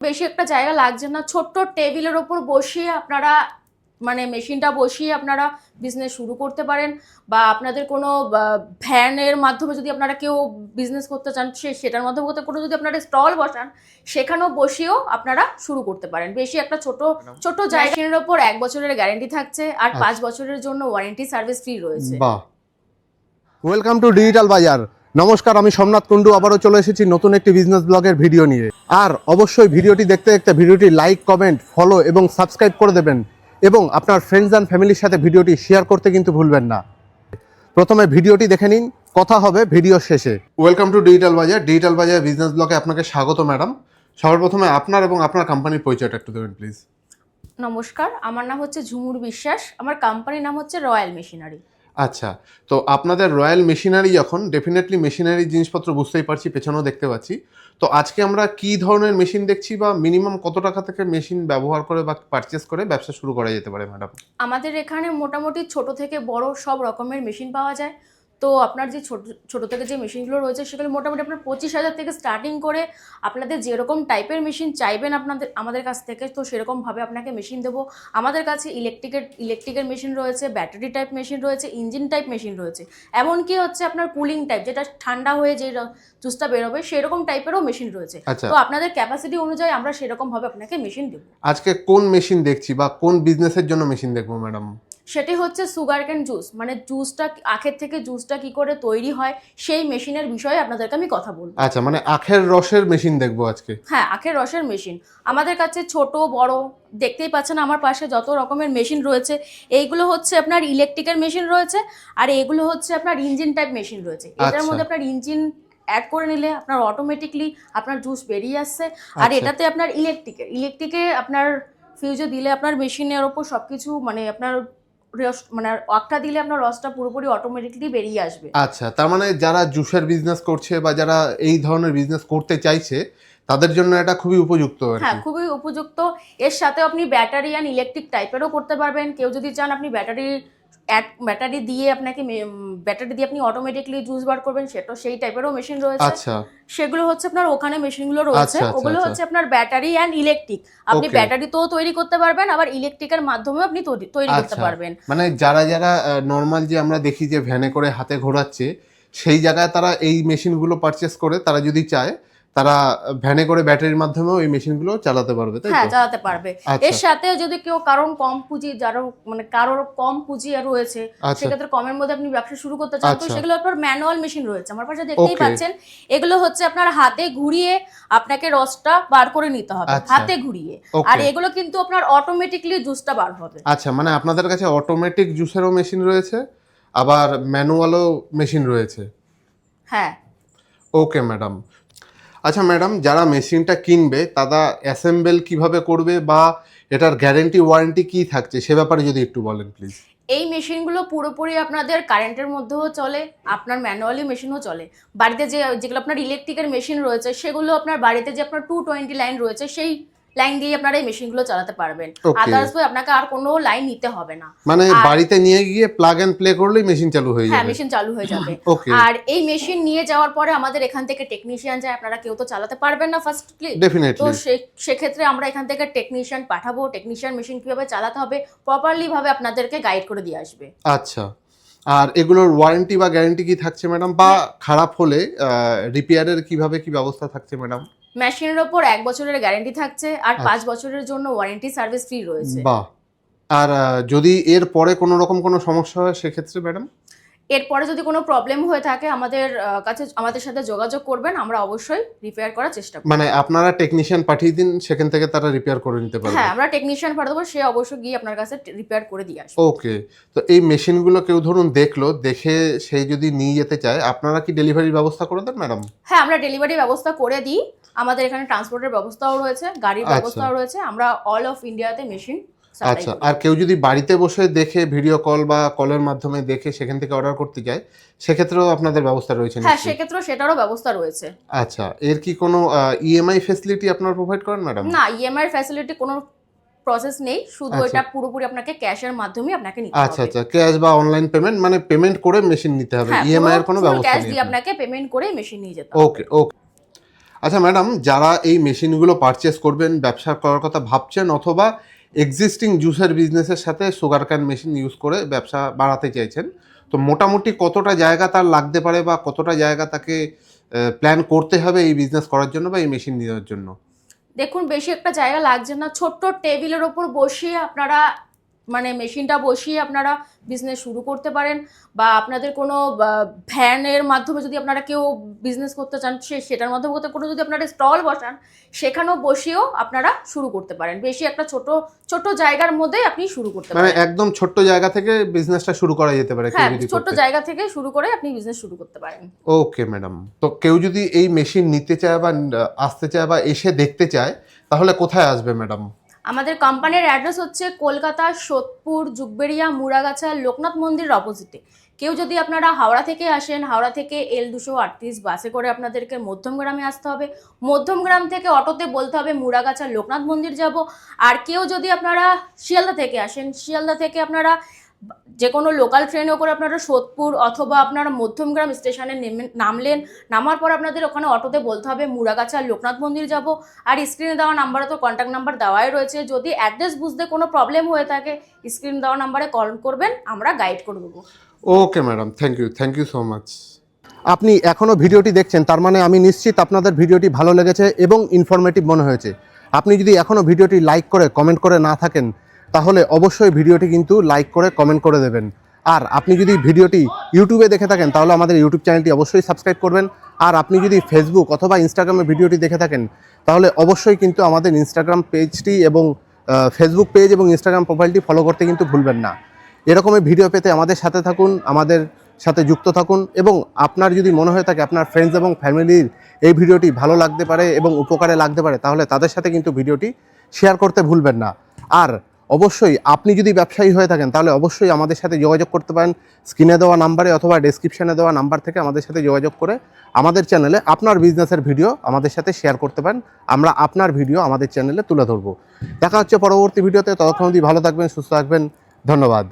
বেশি একটা জায়গা লাগছে না, ছোট্ট টেবিলের ওপর বসিয়ে আপনারা মানে মেশিনটা বসিয়ে আপনারা বিজনেস শুরু করতে পারেন। বা আপনাদের কোনো ভ্যানের মাধ্যমে যদি আপনারা কেউ বিজনেস করতে চান, সেটার মাধ্যমে কোনো যদি আপনারা স্টল বসান, সেখানেও বসিয়েও আপনারা শুরু করতে পারেন। বেশি একটা ছোট জায়গার ওপর 1 বছরের গ্যারেন্টি থাকছে আর 5 বছরের জন্য ওয়ারেন্টি সার্ভিস ফ্রি রয়েছে। বাহ, ওয়েলকাম টু ডিজিটাল বাজার। নমস্কার, আমি সোমনাথ কুন্ডু আবারও চলে এসেছি নতুন একটি বিজনেস ব্লগের ভিডিও নিয়ে। আর অবশ্যই ভিডিওটি দেখতে দেখতে ভিডিওটি লাইক, কমেন্ট, ফলো এবং সাবস্ক্রাইব করে দেবেন এবং আপনার ফ্রেন্ডস অ্যান্ড ফ্যামিলির সাথে ভিডিওটি শেয়ার করতে কিন্তু ভুলবেন না। প্রথমে ভিডিওটি দেখে নিন, কথা হবে ভিডিও শেষে। ওয়েলকাম টু ডিজিটাল বাজার। ডিজিটাল বাজার বিজনেস ব্লগে আপনাকে স্বাগত ম্যাডাম। সবার প্রথমে আপনার এবং আপনার কোম্পানির পরিচয়টা একটু দেবেন প্লিজ। নমস্কার, আমার নাম হচ্ছে ঝুমুর বিশ্বাস, আমার কোম্পানির নাম হচ্ছে রয়্যাল মেশিনারি। আচ্ছা, তো আপনাদের রয়্যাল মেশিনারি যখন, ডেফিনেটলি মেশিনারি জিনিসপত্র বুঝতেই পারছি, পেছনেও দেখতে পাচ্ছি। তো আজকে আমরা কি ধরনের মেশিন দেখছি বা মিনিমাম কত টাকা থেকে মেশিন ব্যবহার করে বা পারচেস করে ব্যবসা শুরু করা যেতে পারে ম্যাডাম? আমাদের এখানে মোটামুটি ছোট থেকে বড় সব রকমের মেশিন পাওয়া যায়। তো আপনার যে ছোট থেকে যে মেশিনগুলো রয়েছে সেগুলো মোটামুটি আপনার 25,000 থেকে স্টার্টিং করে আপনাদের যেরকম টাইপের মেশিন চাইবেন আমাদের কাছ থেকে, তো সেরকমভাবে আপনাকে মেশিন দেবো। আমাদের কাছে ইলেকট্রিকের মেশিন রয়েছে, ব্যাটারি টাইপ মেশিন রয়েছে, ইঞ্জিন টাইপ মেশিন রয়েছে, এমনকি হচ্ছে আপনার কুলিং টাইপ, যেটা ঠান্ডা হয়ে যে জুসটা বেরোবে সেরকম টাইপেরও মেশিন রয়েছে। তো আপনাদের ক্যাপাসিটি অনুযায়ী আমরা সেরকমভাবে আপনাকে মেশিন দেবো। আজকে কোন মেশিন দেখছি বা কোন বিজনেসের জন্য মেশিন দেখবো ম্যাডাম? সেটি হচ্ছে সুগার ক্যান জুস, মানে জুসটা আখের থেকে জুসটা কি করে তৈরি হয় সেই মেশিনের বিষয়ে আপনাদেরকে আমি কথা বলবো। আচ্ছা, মানে আখের রসের মেশিন দেখবো আজকে? হ্যাঁ, আখের রসের মেশিন আমাদের কাছে ছোট বড় দেখতেই পাচ্ছেন আমার পাশে যত রকমের মেশিন রয়েছে। এইগুলো হচ্ছে আপনার ইলেকট্রিকের মেশিন রয়েছে আর এগুলো হচ্ছে আপনার ইঞ্জিন টাইপ মেশিন রয়েছে। এটার মধ্যে আপনার ইঞ্জিন অ্যাড করে নিলে আপনার অটোমেটিকলি আপনার জুস বেরিয়ে আসছে। আর এটাতে আপনার ইলেকট্রিকে আপনার ফিউজে দিলে আপনার মেশিনের ওপর সবকিছু মানে আপনার মানে অকটা দিলে আপনার রসটা পুরোপুরি অটোমেটিকলি বেরিয়ে আসবে। আচ্ছা, তার মানে যারা জুসের বিজনেস করছে বা যারা এই ধরনের বিজনেস করতে চাইছে তাদের জন্য এটা খুবই উপযুক্ত। হ্যাঁ, খুবই উপযুক্ত। এর সাথেও আপনি ব্যাটারি অ্যান্ড ইলেকট্রিক টাইপেরও করতে পারবেন। কেউ যদি চান আপনি ব্যাটারি দিয়ে আপনি অটোমেটিকলি জুস বার করবেন, সেটা সেই টাইপেরও মেশিন রয়েছে। আচ্ছা, সেগুলো হচ্ছে আপনার ওখানে মেশিনগুলো রয়েছে, ওগুলো হচ্ছে আপনার ব্যাটারি অ্যান্ড ইলেকট্রিক। আপনি ব্যাটারি তো তৈরি করতে পারবেন, আবার ইলেকট্রিকের মাধ্যমেও আপনি তৈরি করতে পারবেন। মানে যারা যারা নর্মাল যে আমরা দেখি যে ভ্যানে করে হাতে ঘোরাচ্ছে, সেই জায়গায় তারা এই মেশিনগুলো পারচেস করে তারা যদি চায় তারা ভ্যানে করে ব্যাটারির মাধ্যমেও এই মেশিনগুলো চালাতে পারবে, তাই তো? হ্যাঁ, চালাতে পারবে। এর সাথে যদি কেউ কারোর কম পুঁজি রয়েছে, সেক্ষেত্রে কমের মধ্যে আপনি ব্যবসা শুরু করতে চান, তো সেগুলো আপনার ম্যানুয়াল মেশিন রয়েছে। আমার পাশে দেখতেই পাচ্ছেন, এগুলো হচ্ছে আপনার হাতে ঘুরিয়ে আপনাকে রসটা বার করে নিতে হবে, হাতে ঘুরিয়ে। আর এগুলো কিন্তু আপনার অটোমেটিকলি জুসটা বার হবে। আচ্ছা, মানে আপনাদের কাছে অটোমেটিক জুসেরও মেশিন রয়েছে, আবার ম্যানুয়ালও মেশিন রয়েছে? হ্যাঁ। Okay madam. আচ্ছা ম্যাডাম, যারা মেশিনটা কিনবে তারা অ্যাসেম্বল কিভাবে করবে বা এটার গ্যারেন্টি ওয়ারেন্টি কি থাকছে সে ব্যাপারে যদি একটু বলেন প্লিজ। এই মেশিনগুলো পুরোপুরি আপনাদের কারেন্টের মধ্যেও চলে, আপনার ম্যানুয়ালি মেশিনও চলে। বাড়িতে যেগুলো আপনার ইলেকট্রিকের মেশিন রয়েছে সেগুলো আপনার বাড়িতে যে আপনার 220 লাইন রয়েছে সেই লাইন দিয়ে আপনারা এই মেশিনগুলো চালাতে পারবেন। আদার্স আপনাকে আর কোনো লাইন নিতে হবে না, মানে বাড়িতে নিয়ে গিয়ে প্লাগ এন্ড প্লে করলেই মেশিন চালু হয়ে যাবে? হ্যাঁ, মেশিন চালু হয়ে যাবে। আর এই মেশিন নিয়ে যাওয়ার পরে আমাদের এখান থেকে টেকনিশিয়ান যায়, আপনারা কেউ তো চালাতে পারবেন না ফার্স্টলি, তো সেক্ষেত্রে আমরা এখান থেকে টেকনিশিয়ান পাঠাবো। টেকনিশিয়ান মেশিন কিভাবে চালাতে হবে প্রপারলি ভাবে আপনাদেরকে গাইড করে দিয়ে আসবে। আচ্ছা, আর এগুলোর ওয়ারেন্টি বা গ্যারান্টি কি থাকছে ম্যাডাম, বা খারাপ হলে রিপেয়ারের কিভাবে কি ব্যবস্থা থাকছে ম্যাডাম? মেশিনের ওপর 1 বছরের গ্যারান্টি থাকছে আর 5 বছরের জন্য ওয়ারেন্টি সার্ভিস ফ্রি রয়েছে। বাহ। আর যদি এর পরে কোনো রকম কোনো সমস্যা হয় সেক্ষেত্রে ম্যাডাম? এরপরে যদি কোনো প্রবলেম হয়ে থাকে আমাদের সাথে যোগাযোগ করবেন, আমরা অবশ্যই রিপেয়ার করার চেষ্টা করব। মানে আপনারা টেকনিশিয়ান পাঠিয়ে দিন, সেখান থেকে তারা রিপেয়ার করে নিতে পারবে? হ্যাঁ, আমরা টেকনিশিয়ান পাঠাবো, সে অবশ্যই গিয়ে আপনার কাছে রিপেয়ার করে দিয়ে আসবে। ওকে, তো এই মেশিনগুলো কেউ ধরুন দেখলো, দেখে সেই যদি নিয়ে যেতে চায় আপনারা কি ডেলিভারির ব্যবস্থা করে দেন ম্যাডাম? হ্যাঁ, আমরা ডেলিভারির ব্যবস্থা করে দিই। আমাদের এখানে ট্রান্সপোর্টের ব্যবস্থাও রয়েছে, গাড়ির ব্যবস্থাও রয়েছে। আমরা অল অফ ইন্ডিয়াতে মেশিন। আচ্ছা, আর কেউ যদি বাড়িতে বসে দেখে ভিডিও কল বা কলের মাধ্যমে দেখে সেখান থেকে অর্ডার করতে যায়, সেক্ষেত্রেও আপনাদের ব্যবস্থা রয়েছে? হ্যাঁ, সেক্ষেত্রেও সেটারও ব্যবস্থা রয়েছে। আচ্ছা, এর কি কোনো ইএমআই ফ্যাসিলিটি আপনারা প্রোভাইড করেন ম্যাডাম? না, ইএমআই ফ্যাসিলিটি কোনো প্রসেস নেই, শুধু এটা পুরোপুরি আপনাকে ক্যাশের মাধ্যমে আপনাকে নিতে হবে। আচ্ছা আচ্ছা, ক্যাশ বা অনলাইন পেমেন্ট, মানে পেমেন্ট করে মেশিন নিতে হবে, ইএমআই এর কোনো ব্যবস্থা নেই? ক্যাশ দিয়ে আপনাকে পেমেন্ট করে মেশিন নিয়ে যেতে হবে। ওকে ওকে। আচ্ছা ম্যাডাম, যারা এই মেশিনগুলো পারচেস করবেন, ব্যবসা করার কথা ভাবছেন অথবা এক্সিস্টিং জুসের বিজনেসের সাথে সুগার ক্যান মেশিন ইউজ করে ব্যবসা বাড়াতে চাইছেন, তো মোটামুটি কতটা জায়গা তার লাগতে পারে বা কতটা জায়গা তাকে প্ল্যান করতে হবে এই বিজনেস করার জন্য বা এই মেশিন নেওয়ার জন্য? দেখুন, বেশি একটা জায়গা লাগছে না। ছোট্ট টেবিলের ওপর বসিয়ে আপনারা মানে মেশিনটা বসিয়ে আপনারা বিজনেস শুরু করতে পারেন, বা আপনাদের কোনো ভ্যানের মাধ্যমে যদি আপনারা কেউ বিজনেস করতে চান, সেটার মাধ্যমে কোনো যদি আপনারা স্টল বসান, সেখানেও বসিয়েও আপনারা শুরু করতে পারেন। বেশি একটা ছোট জায়গার মধ্যে আপনি শুরু করতে মানে পারেন। একদম ছোট্ট জায়গা থেকে বিজনেসটা শুরু করা যেতে পারে কেউ হ্যাঁ, যদি ছোট্ট করতে। জায়গা থেকে শুরু করে আপনি বিজনেস শুরু করতে পারেন। ওকে ম্যাডাম, তো কেউ যদি এই মেশিন নিতে চায় বা আসতে চায় বা এসে দেখতে চায়, তাহলে কোথায় আসবে ম্যাডাম? আমাদের কোম্পানির অ্যাড্রেস হচ্ছে কলকাতা, সোদপুর, জুগবেড়িয়া, মুড়াগাছা, লোকনাথ মন্দিরের অপোজিটে। কেউ যদি আপনারা হাওড়া থেকে আসেন, হাওড়া থেকে L238 বাসে করে আপনাদেরকে মধ্যমগ্রামে আসতে হবে। মধ্যমগ্রাম থেকে অটোতে বলতে হবে মুড়াগাছা লোকনাথ মন্দির যাব। আর কেউ যদি আপনারা শিয়ালদা থেকে আসেন, শিয়ালদা থেকে আপনারা যে কোনো লোকাল ট্রেনে করে আপনারা সোদপুর অথবা আপনারা মধ্যমগ্রাম স্টেশনে নামলেন। নামার পর আপনাদের ওখানে অটোতে বলতে হবে মুড়াগাছা লোকনাথ মন্দির যাব। আর স্ক্রিনে দেওয়া নাম্বারে তো কন্ট্যাক্ট নাম্বার দেওয়াই রয়েছে। যদি অ্যাড্রেস বুঝতে কোনো প্রবলেম হয়ে থাকে, স্ক্রিনে দেওয়া নাম্বারে কল করবেন, আমরা গাইড করে দেবো। Okay madam, thank you so much. আপনি এখনও ভিডিওটি দেখছেন, তার মানে আমি নিশ্চিত আপনাদের ভিডিওটি ভালো লেগেছে এবং ইনফরমেটিভ মনে হয়েছে। আপনি যদি এখনও ভিডিওটি লাইক করে কমেন্ট করে না থাকেন, তাহলে অবশ্যই ভিডিওটি কিন্তু লাইক করে কমেন্ট করে দেবেন। আর আপনি যদি ভিডিওটি ইউটিউবে দেখে থাকেন, তাহলে আমাদের ইউটিউব চ্যানেলটি অবশ্যই সাবস্ক্রাইব করবেন। আর আপনি যদি ফেসবুক অথবা ইনস্টাগ্রামে ভিডিওটি দেখে থাকেন, তাহলে অবশ্যই কিন্তু আমাদের ইনস্টাগ্রাম পেজটি এবং ফেসবুক পেজ এবং ইনস্টাগ্রাম প্রোফাইলটি ফলো করতে কিন্তু ভুলবেন না। এরকমই ভিডিও পেতে আমাদের সাথে থাকুন, আমাদের সাথে যুক্ত থাকুন। এবং আপনার যদি মনে হয়ে থাকে আপনার ফ্রেন্ডস এবং ফ্যামিলির এই ভিডিওটি ভালো লাগতে পারে এবং উপকারে লাগতে পারে, তাহলে তাদের সাথে কিন্তু ভিডিওটি শেয়ার করতে ভুলবেন না। আর অবশ্যই আপনি যদি ব্যবসায়ী হয়ে থাকেন, তাহলে অবশ্যই আমাদের সাথে যোগাযোগ করতে পারেন স্ক্রিনে দেওয়া নাম্বারে অথবা ডেসক্রিপশনে দেওয়া নাম্বার থেকে আমাদের সাথে যোগাযোগ করে আমাদের চ্যানেলে আপনার বিজনেসের ভিডিও আমাদের সাথে শেয়ার করতে পারেন। আমরা আপনার ভিডিও আমাদের চ্যানেলে তুলে ধরবো। দেখা হচ্ছে পরবর্তী ভিডিওতে। ততক্ষণ অবধি ভালো থাকবেন, সুস্থ থাকবেন। ধন্যবাদ।